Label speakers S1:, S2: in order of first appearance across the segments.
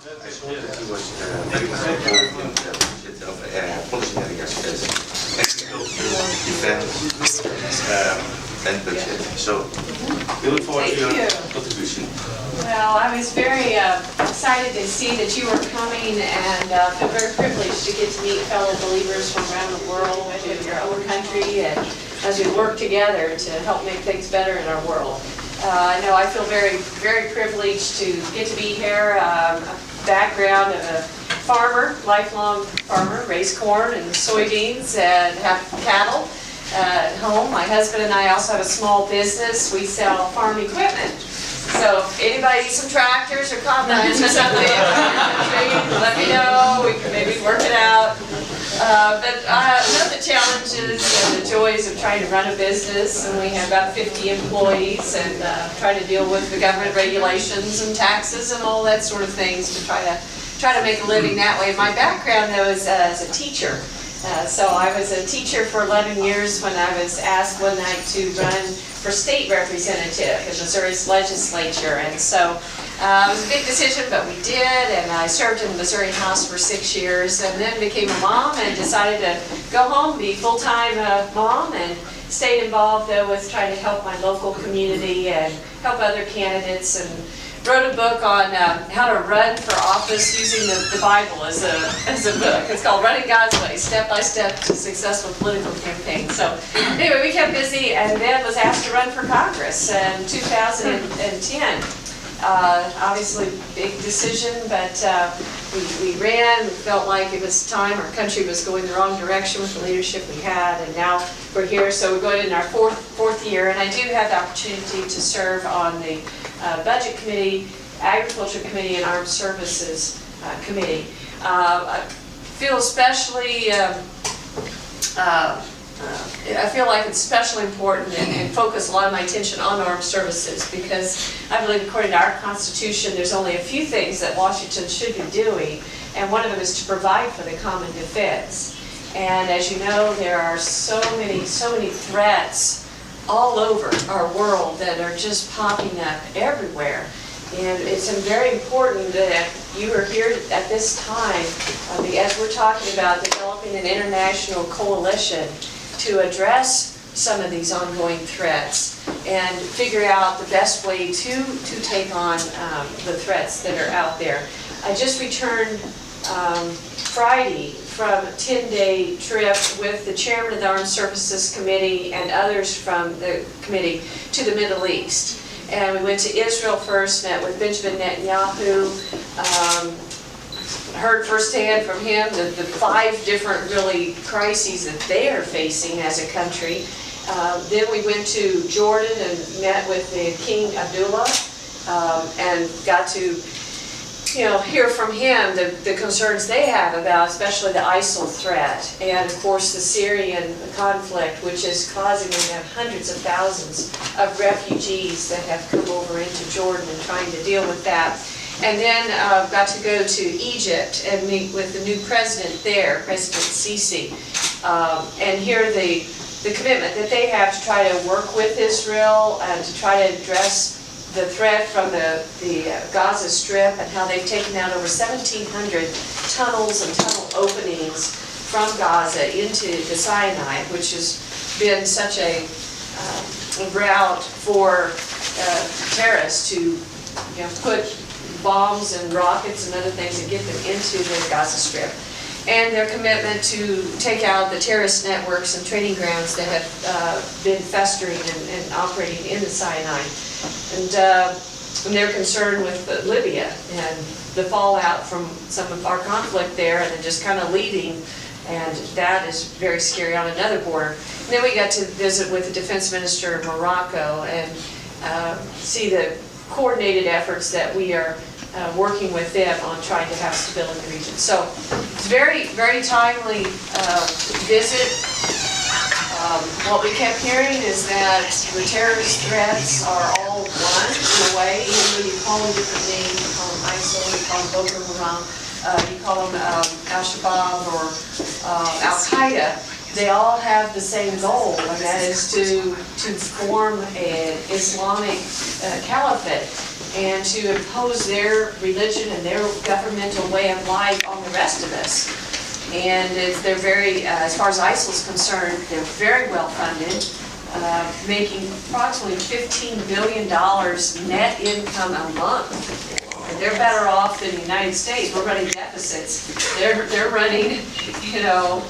S1: I saw that he was very much involved in the budget of policy areas as agriculture, defense, and budget. So we look forward to your contribution.
S2: Well, I was very excited to see that you were coming, and feel very privileged to get to meet fellow believers from around the world in your own country, and as we work together to help make things better in our world. I know I feel very, very privileged to get to be here. A background of a farmer, lifelong farmer, raise corn and soybeans and have cattle at home. My husband and I also have a small business. We sell farm equipment. So if anybody needs some tractors or combines or something, let me know. We can maybe work it out. But I know the challenges and the joys of trying to run a business, and we have about 50 employees, and try to deal with the government regulations and taxes and all that sort of things to try to make a living that way. My background, though, is as a teacher. So I was a teacher for 11 years when I was asked one night to run for state representative in Missouri's legislature. And so it was a big decision, but we did. And I served in the Missouri House for 6 years and then became a mom and decided to go home, be full-time mom, and stayed involved, though, with trying to help my local community and help other candidates, and wrote a book on how to run for office using the Bible as a book. It's called Running God's Way, Step by Step to Successful Political Campaign. So anyway, we kept busy, and then was asked to run for Congress in 2010. Obviously, big decision, but we ran. We felt like it was time. Our country was going the wrong direction with the leadership we had, and now we're here. So we're going in our fourth year, and I do have the opportunity to serve on the Budget Committee, Agriculture Committee, and Armed Services Committee. I feel especially, I feel like it's especially important and focus a lot of my attention on armed services, because I believe according to our Constitution there's only a few things that Washington should be doing, and one of them is to provide for the common defense. And as you know, there are so many threats all over our world that are just popping up everywhere. And it's very important that you are here at this time, as we're talking about developing an international coalition to address some of these ongoing threats and figure out the best way to take on the threats that are out there. I just returned Friday from a 10-day trip with the chairman of the Armed Services Committee and others from the committee to the Middle East. And we went to Israel first, met with Benjamin Netanyahu, heard firsthand from him the 5 different really crises that they are facing as a country. Then we went to Jordan and met with the King Abdullah and got to hear from him the concerns they have about especially the ISIL threat, and of course the Syrian conflict, which is causing them to have hundreds of thousands of refugees that have come over into Jordan and trying to deal with that. And then got to go to Egypt and meet with the new president there, President Sisi, and hear the commitment that they have to try to work with Israel and to try to address the threat from the Gaza Strip, and how they've taken out over 1,700 tunnels and tunnel openings from Gaza into the Sinai, which has been such a route for terrorists to put bombs and rockets and other things and get them into the Gaza Strip. And their commitment to take out the terrorist networks and training grounds that have been festering and operating in the Sinai. And they're concerned with Libya and the fallout from some of our conflict there, and then just kind of leaving, and that is very scary on another border. And then we got to visit with the defense minister of Morocco and see the coordinated efforts that we are working with them on trying to have stability in the region. So it's very, very timely visit. What we kept hearing is that the terrorist threats are all one in a way, even though you call them different names. You call them ISIL, you call them Boko Haram, you call them Al-Shabaab or Al-Qaeda. They all have the same goal, and that is to form an Islamic caliphate. and to impose their religion and their governmental way of life on the rest of us. And they're very, as far as ISIL is concerned, they're very well funded, making approximately $15 billion net income a month. And they're better off than the United States. We're running deficits. They're running, you know,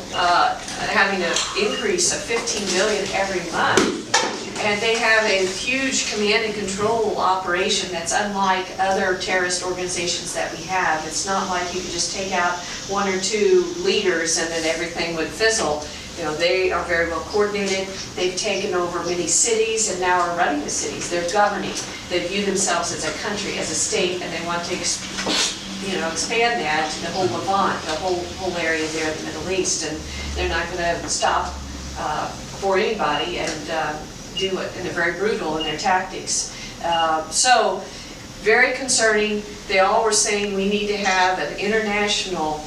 S2: having an increase of $15 billion every month. And they have a huge command and control operation that's unlike other terrorist organizations that we have. It's not like you can just take out one or two leaders and then everything would fizzle. You know, they are very well coordinated. They've taken over many cities and now are running the cities. They're governing. They view themselves as a country, as a state, and they want to expand that to the whole Levant, the whole area there in the Middle East. And they're not going to stop for anybody and do it, and they're very brutal in their tactics. So, very concerning. They all were saying we need to have an international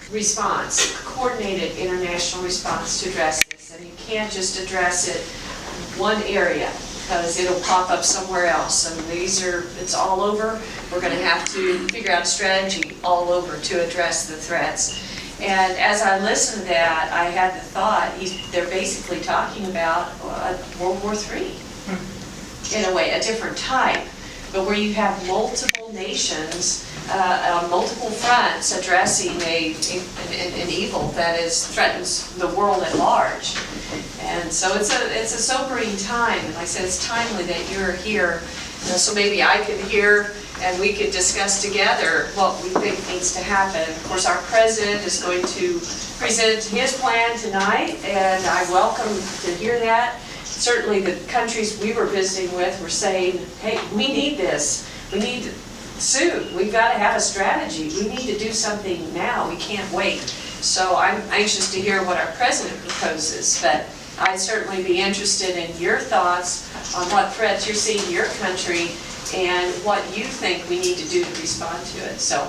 S2: response, a coordinated international response to address this. And you can't just address it one area because it'll pop up somewhere else. And it's all over. We're going to have to figure out a strategy all over to address the threats. And as I listened to that, I had the thought, they're basically talking about World War III, in a way, a different type, but where you have multiple nations on multiple fronts addressing an evil that threatens the world at large. And so it's a sobering time, and like I said, it's timely that you're here, so maybe I could hear and we could discuss together what we think needs to happen. Of course, our president is going to present his plan tonight, and I welcome to hear that. Certainly the countries we were visiting with were saying, hey, we need this. We need soon. We've got to have a strategy. We need to do something now. We can't wait. So I'm anxious to hear what our president proposes, but I'd certainly be interested in your thoughts on what threats you're seeing in your country and what you think we need to do to respond to it. So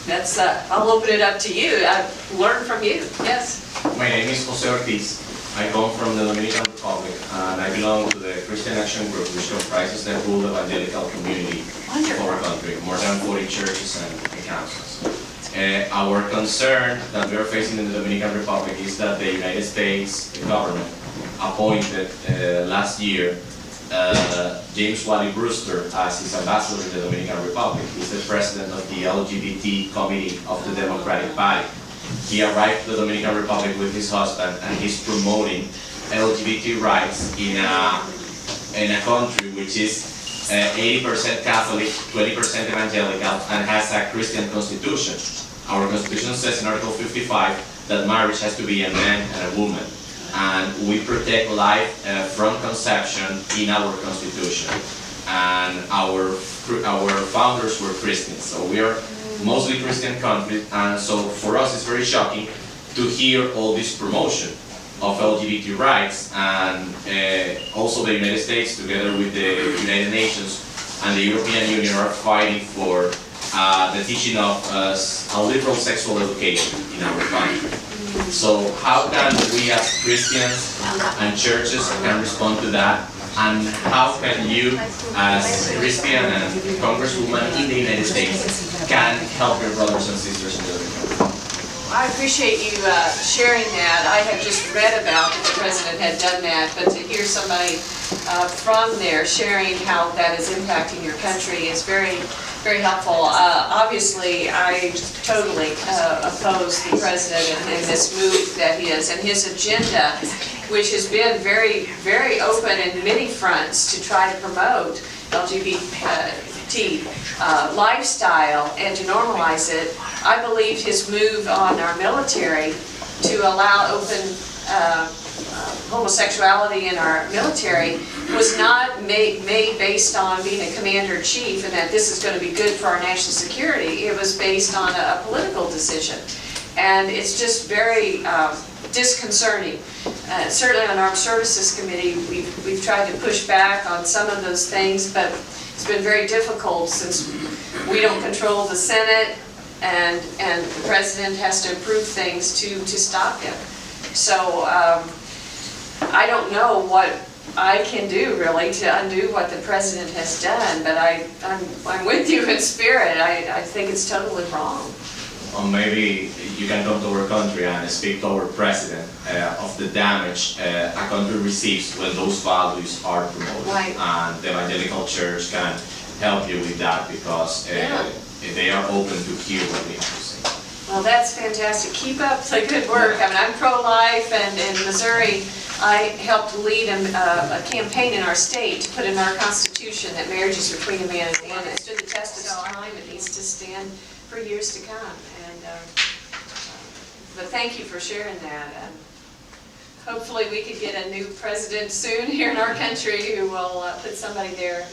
S2: that's, I'll open it up to you. I've learned from you. Yes?
S3: My name is Jose Ortiz. I come from the Dominican Republic, and I belong to the Christian Action Group, which comprises the whole evangelical community of our country, more than 40 churches and councils. Our concern that we are facing in the Dominican Republic is that the United States government appointed last year James Wally Brewster as his ambassador in the Dominican Republic. He's the president of the LGBT Committee of the Democratic Party. He arrived to the Dominican Republic with his husband, and he's promoting LGBT rights in a country which is 80% Catholic, 20% evangelical, and has a Christian constitution. Our constitution says in Article 55 that marriage has to be a man and a woman. And we protect life from conception in our constitution. And our founders were Christians, so we are mostly Christian country, and so for us it's very shocking to hear all this promotion of LGBT rights, and also the United States together with the United Nations and the European Union are fighting for the teaching of a liberal sexual education in our country. So how can we as Christians and churches can respond to that? And how can you, as Christian and Congresswoman in the United States, can help your brothers and sisters in the country?
S2: I appreciate you sharing that. I had just read about that the president had done that, but to hear somebody from there sharing how that is impacting your country is very, very helpful. Obviously, I totally oppose the president and this move that he is, and his agenda, which has been very, very open in many fronts to try to promote LGBT lifestyle and to normalize it. I believe his move on our military to allow open homosexuality in our military was not made based on being a commander-in-chief and that this is going to be good for our national security. It was based on a political decision. And it's just very disconcerting. Certainly on Armed Services Committee, we've tried to push back on some of those things, but it's been very difficult since we don't control the Senate and the President has to approve things to stop him. So I don't know I can do really to undo what the president has done, but I'm with you in spirit. I think it's totally wrong.
S3: Or maybe you can come to our country and speak to our president of the damage a country receives when those values are promoted.
S2: Right.
S3: And the evangelical church can help you with that because they are open to hear what we have to say.
S2: Well, that's fantastic. Keep up the good work. I mean, I'm pro-life, and in Missouri, I helped lead a campaign in our state to put in our constitution that marriage is between a man and a woman. It stood the test of time. It needs to stand for years to come. But thank you for sharing that. Hopefully we could get a new president soon here in our country who will put somebody there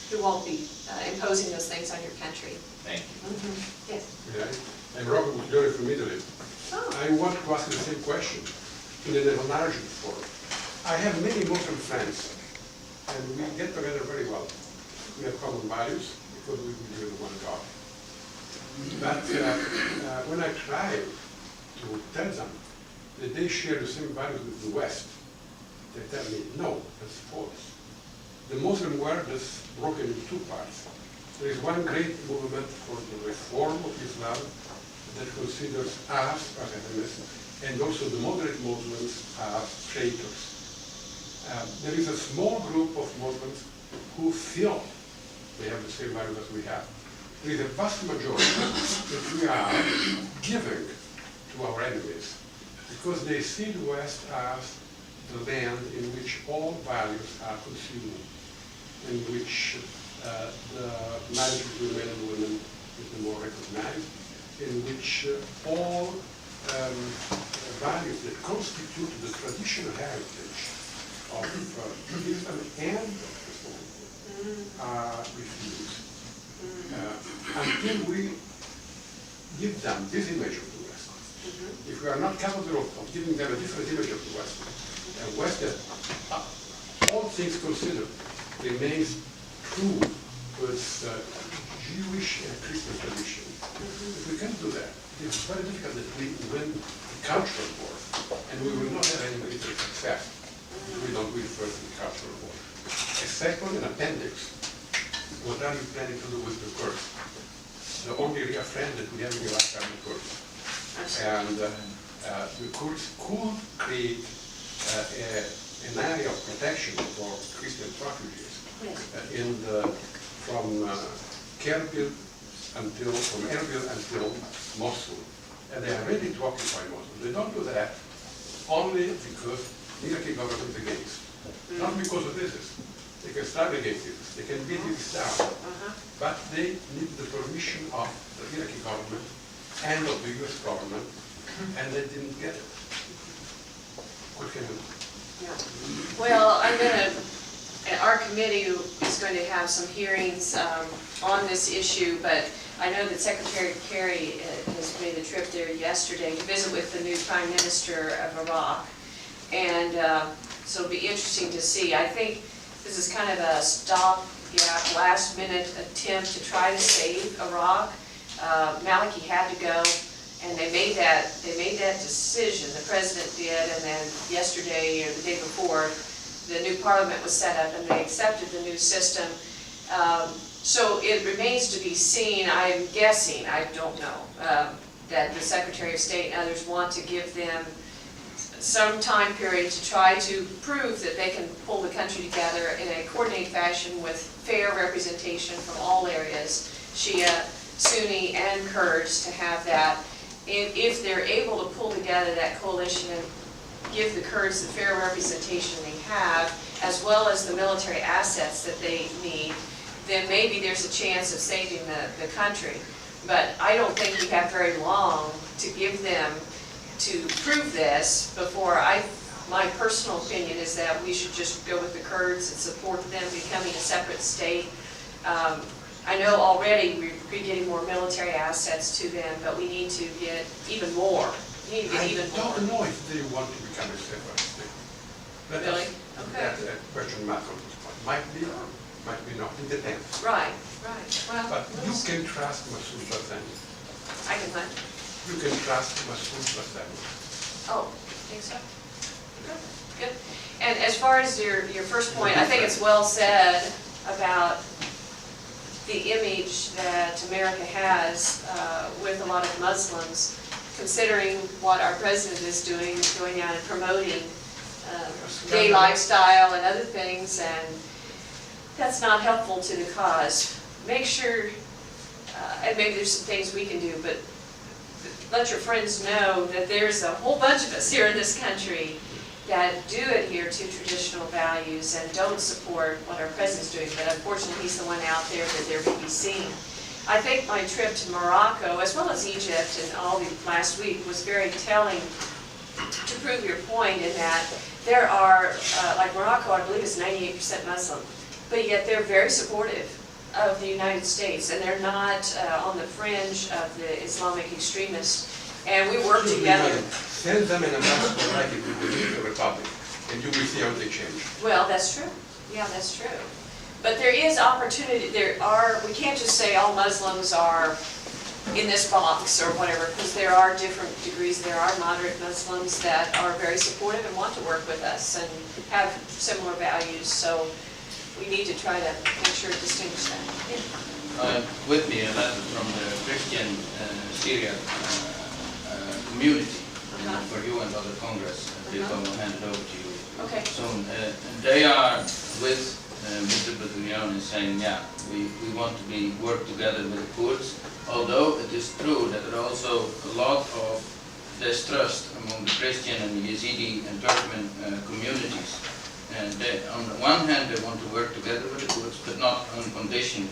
S2: who won't be imposing those things on your country.
S3: Thank you.
S2: Yes.
S4: Yeah, I'm Robert Mugliori from Italy.
S2: Oh.
S4: I want to ask the same question in an enlarged form. I have many Muslim friends, and we get together very well. We have common values because we believe in one God. But when I try to tell them that they share the same values with the West, they tell me, no, that's false. The Muslim world is broken into two parts. There is one great movement for the reform of Islam that considers us as enemies, and also the moderate Muslims as traitors. There is a small group of Muslims who feel they have the same values as we have. There is a vast majority that we are giving to our enemies because they see the West as the land in which all values are consumed, in which the marriage between men and women is the more recognized, in which all values that constitute the traditional heritage of Islam and of Christianity are refused. Until we give them this image of the West, if we are not capable of giving them a different image of the West, a West that, all things considered, remains true to its Jewish and Christian tradition. If we can do that, it's very difficult that we win the cultural war, and we will not have any military success if we don't win first the cultural war. A second, an appendix. What are you planning to do with the Kurds? The only real friend that we have in Iraq are the Kurds. And the Kurds could create an area of protection for Christian refugees from Erbil until Mosul. And they are ready to occupy Mosul. They don't do that only because the Iraqi government is against. Not because of ISIS. They can start against ISIS. They can beat ISIS down. But they need the permission of the Iraqi government and of the US government, and they didn't get it. What can we do?
S2: Yeah. Well, our committee is going to have some hearings on this issue, but I know that Secretary Kerry has made the trip there yesterday to visit with the new Prime Minister of Iraq. And so it'll be interesting to see. I think this is kind of a stopgap, last-minute attempt to try to save Iraq. Maliki had to go, and they made that decision. The president did, and then yesterday or the day before, the new parliament was set up, and they accepted the new system. So it remains to be seen. I'm guessing, I don't know, that the Secretary of State and others want to give them some time period to try to prove that they can pull the country together in a coordinated fashion with fair representation from all areas, Shia, Sunni, and Kurds, to have that. If they're able to pull together that coalition and give the Kurds the fair representation they have, as well as the military assets that they need, then maybe there's a chance of saving the country. But I don't think we have very long to give them to prove this before my personal opinion is that we should just go with the Kurds and support them becoming a separate state. I know already we're getting more military assets to them, but we need to get even more. We need to get even more.
S4: I don't know if they want to become a separate state.
S2: Really? Okay.
S4: That's a question mark on this point. Might be not. It depends.
S2: Right. Well,
S4: But you can trust Masoud Barzani.
S2: I can hunt.
S4: You can trust Masoud Barzani.
S2: Oh, think so? Okay. Good. And as far as your first point, I think it's well said about the image that America has with a lot of Muslims, considering what our president is doing, going out and promoting gay lifestyle and other things, and that's not helpful to the cause. Make sure, and maybe there's some things we can do, but let your friends know that there's a whole bunch of us here in this country that do adhere to traditional values and don't support what our president's doing, but unfortunately he's the one out there that they're maybe seeing. I think my trip to Morocco, as well as Egypt and all the last week, was very telling to prove your point in that there are, like Morocco, I believe is 98% Muslim, but yet they're very supportive of the United States, and they're not on the fringe of the Islamic extremists. And we work together.
S4: Send them an ambassador like it would be the Republic, and you will see how they change.
S2: Well, that's true. Yeah, that's true. But there is opportunity. We can't just say all Muslims are in this box or whatever, because there are different degrees. There are moderate Muslims that are very supportive and want to work with us and have similar values. So we need to try to make sure to distinguish that. Yeah.
S5: With me a letter from the Christian Syria community for you and other Congress. They will hand it over to you
S2: Okay.
S5: soon. They are with Mr. Boudiglione saying, yeah, we want to work together with the Kurds, although it is true that there are also a lot of distrust among the Christian and the Yazidi and Turkmen communities. And on the one hand, they want to work together with the Kurds, but not unconditionally.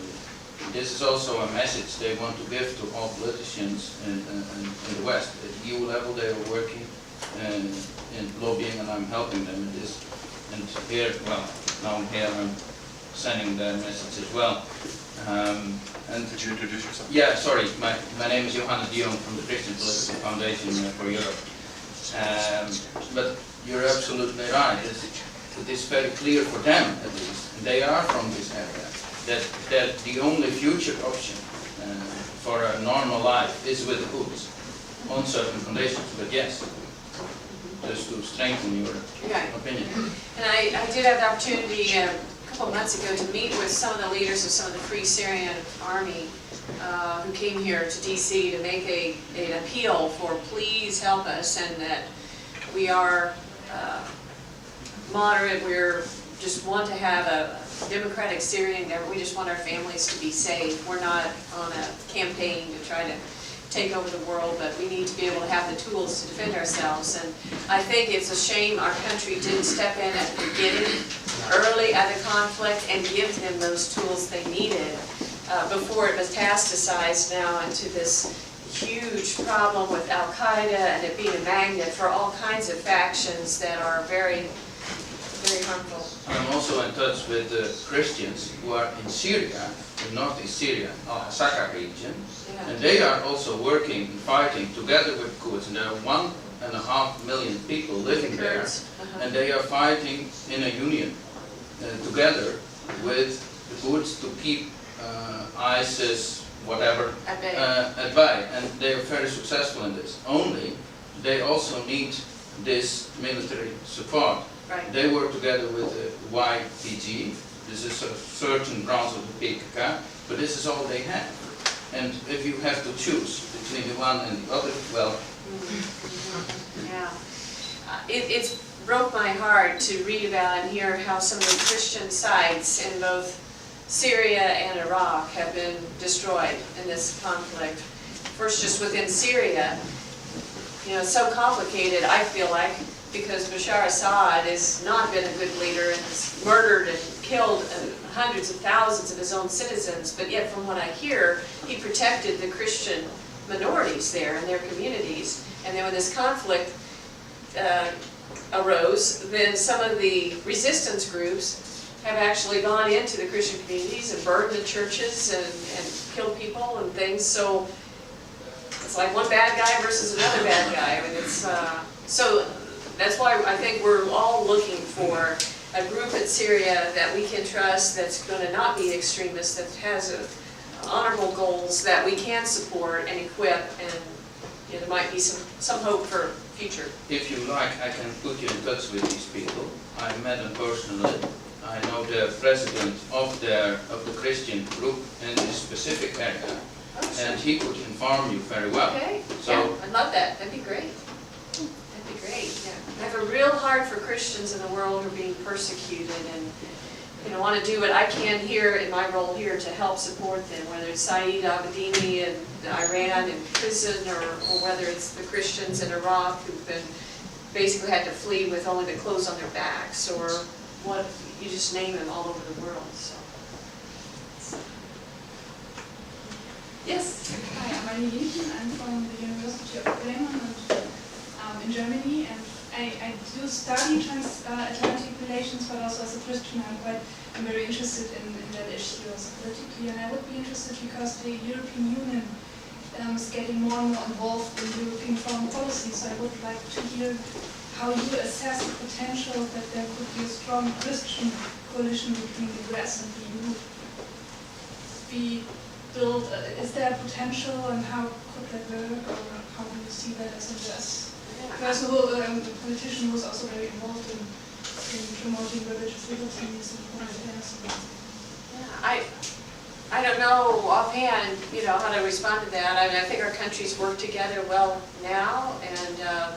S5: This is also a message they want to give to all politicians in the West. At EU level, they are working in lobbying, and I'm helping them in this. And here, well, now here I'm sending their message as well. And
S1: Could you introduce yourself?
S5: yeah, sorry, my name is Johannes de Jong from the Christian Political Foundation for Europe. But you're absolutely right. It is very clear for them, at least, and they are from this area, that the only future option for a normal life is with the Kurds, on certain conditions, but yes, just to strengthen your opinion.
S2: And I did have the opportunity a couple of months ago to meet with some of the leaders of some of the Free Syrian Army who came here to DC to make an appeal for please help us, and that we are moderate, we're just want to have a democratic Syrian government, we just want our families to be safe. We're not on a campaign to try to take over the world, but we need to be able to have the tools to defend ourselves. And I think it's a shame our country didn't step in at the beginning, early at the conflict, and give them those tools they needed before it metastasized now into this huge problem with Al-Qaeda and it being a magnet for all kinds of factions that are very, very harmful.
S5: I'm also in touch with the Christians who are in Syria, in northeast Syria, Al-Hasaka region, and they are also working and fighting together with Kurds, and there are 1.5 million people living there, and they are fighting in a union together with the Kurds to keep ISIS, whatever, at bay, and they are very successful in this. Only they also need this military support.
S2: Right.
S5: They work together with the YPG. This is a certain branch of the PKK, but this is all they have. And if you have to choose between the one and the other, well...
S2: Yeah. It's broke my heart to read about and hear how some of the Christian sites in both Syria and Iraq have been destroyed in this conflict. First, just within Syria, you know, it's so complicated, I feel like, because Bashar Assad has not been a good leader and has murdered and killed hundreds of thousands of his own citizens, but yet from what I hear, he protected the Christian minorities there and their communities. And then when this conflict arose, then some of the resistance groups have actually gone into the Christian communities and burned the churches and killed people and things. So it's like one bad guy versus another bad guy. I mean, it's so that's why I think we're all looking for a group in Syria that we can trust, that's going to not be extremist, that has honorable goals that we can support and equip and, there might be some hope for future.
S5: If you like, I can put you in touch with these people. I met them personally. I know the president of the Christian group in this specific area, and he could inform you very well.
S2: Okay,
S5: So-
S2: yeah, I'd love that, that'd be great. That'd be great, yeah. I have a real heart for Christians in the world who are being persecuted and, want to do what I can here in my role here to help support them, whether it's Saeed Abedini in Iran in prison, or whether it's the Christians in Iraq who've been, basically had to flee with only the clothes on their backs, or what, you just name them all over the world, so. Yes?
S6: Hi, I'm Marie Linden. I'm from the University of Bremen in Germany, and I do study transatlantic relations, but also as a Christian I'm very interested in that issue also politically, and I would be interested because the European Union is getting more and more involved in European foreign policy, so I would like to hear how you assess the potential that there could be a strong Christian coalition between the US and the EU be built. Is there a potential, and how could that work, or how do you see that as a US person who, a politician who is also very involved in promoting religious liberties and foreigners?
S2: Yeah, I don't know offhand, how to respond to that. I mean, I think our countries work together well now, and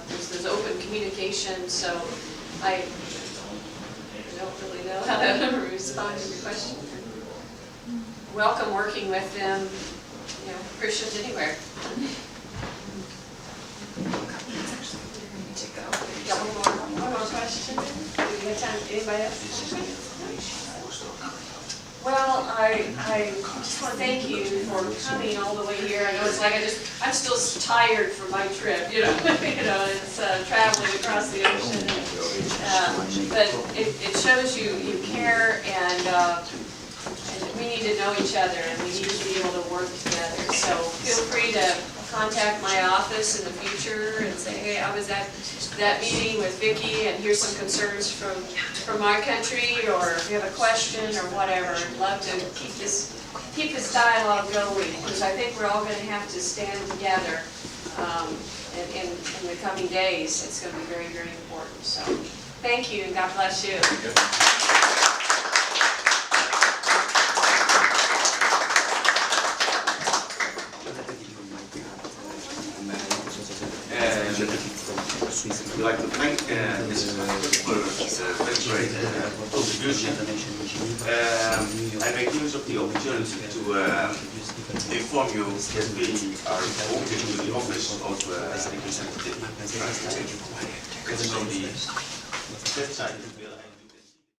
S2: there's open communication, so I don't really know how to respond to your question. Welcome working with them, Christians anywhere. Got one more question? Do we have time? Anybody else? Well, I just want to thank you for coming all the way here. I know it's like I'm still tired from my trip, it's traveling across the ocean. But it shows you care, and we need to know each other, and we need to be able to work together. So feel free to contact my office in the future and say, hey, I was at that meeting with Vicki, and here's some concerns from my country, or if you have a question or whatever. I'd love to keep this dialogue going, because I think we're all going to have to stand together in the coming days. It's going to be very, very important. So thank you, and God bless you.
S1: We'd like to thank Mrs. Mackey for a very great contribution. I make use of the opportunity to inform you that we are moving to the office of Representative. It's on the left side.